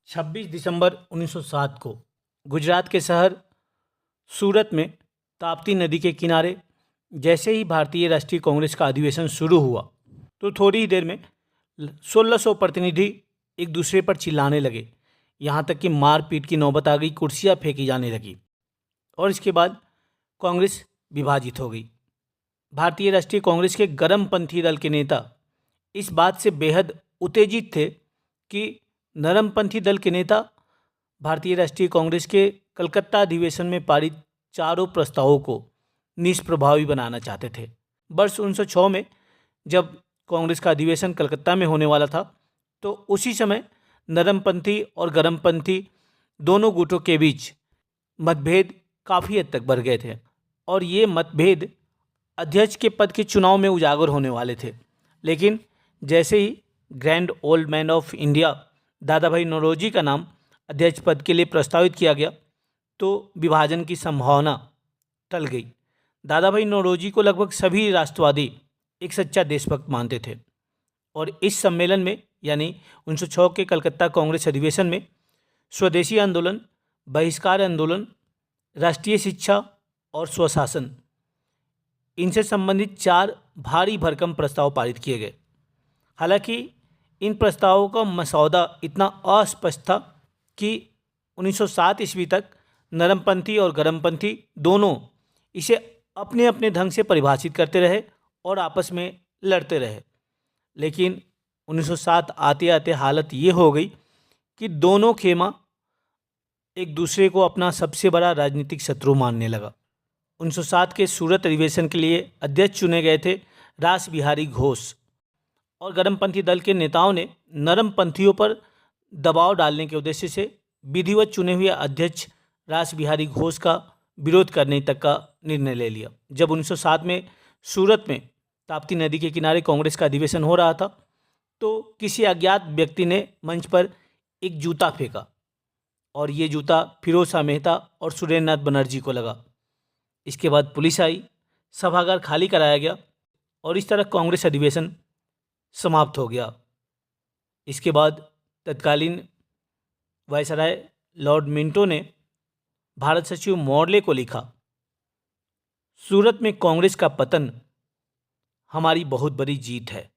26 दिसंबर 1907 को गुजरात के शहर सूरत में ताप्ती नदी के किनारे जैसे ही भारतीय राष्ट्रीय कांग्रेस का अधिवेशन शुरू हुआ तो थोड़ी ही देर में 1600 प्रतिनिधि एक दूसरे पर चिल्लाने लगे। यहाँ तक कि मारपीट की नौबत आ गई, कुर्सियाँ फेंकी जाने लगी और इसके बाद कांग्रेस विभाजित हो गई। भारतीय राष्ट्रीय कांग्रेस के गर्मपंथी दल के नेता इस बात से बेहद उत्तेजित थे कि नरमपंथी दल के नेता भारतीय राष्ट्रीय कांग्रेस के कलकत्ता अधिवेशन में पारित चारों प्रस्तावों को निष्प्रभावी बनाना चाहते थे। वर्ष 1906 में जब कांग्रेस का अधिवेशन कलकत्ता में होने वाला था तो उसी समय नरमपंथी और गर्मपंथी दोनों गुटों के बीच मतभेद काफ़ी हद तक बढ़ गए थे और ये मतभेद अध्यक्ष के पद के चुनाव में उजागर होने वाले थे। लेकिन जैसे ही grand old man of India Dadabhai Naoroji का नाम अध्यक्ष पद के लिए प्रस्तावित किया गया तो विभाजन की संभावना टल गई। दादा भाई नौरोजी को लगभग सभी राष्ट्रवादी एक सच्चा देशभक्त मानते थे और इस सम्मेलन में यानी 1906 के कलकत्ता कांग्रेस अधिवेशन में स्वदेशी आंदोलन, बहिष्कार आंदोलन, राष्ट्रीय शिक्षा और स्वशासन इनसे संबंधित 4 भारी भरकम प्रस्ताव पारित किए गए। हालांकि इन प्रस्तावों का मसौदा इतना अस्पष्ट था कि 1907 ईस्वी तक नरमपंथी और गर्मपंथी दोनों इसे अपने अपने ढंग से परिभाषित करते रहे और आपस में लड़ते रहे। लेकिन 1907 आते आते हालत ये हो गई कि दोनों खेमा एक दूसरे को अपना सबसे बड़ा राजनीतिक शत्रु मानने लगा। 1907 के सूरत अधिवेशन के लिए अध्यक्ष चुने गए थे रास बिहारी घोष और गर्मपंथी दल के नेताओं ने नरमपंथियों पर दबाव डालने के उद्देश्य से विधिवत चुने हुए अध्यक्ष रास बिहारी घोष का विरोध करने तक का निर्णय ले लिया। जब 1907 में सूरत में ताप्ती नदी के किनारे कांग्रेस का अधिवेशन हो रहा था तो किसी अज्ञात व्यक्ति ने मंच पर एक जूता फेंका और ये जूता फिरोज शाह मेहता और सुरेंद्र नाथ बनर्जी को लगा। इसके बाद पुलिस आई, सभागार खाली कराया गया और इस तरह कांग्रेस अधिवेशन समाप्त हो गया। इसके बाद तत्कालीन वायसराय लॉर्ड मिंटो ने भारत सचिव मॉडले को लिखा, सूरत में कांग्रेस का पतन हमारी बहुत बड़ी जीत है।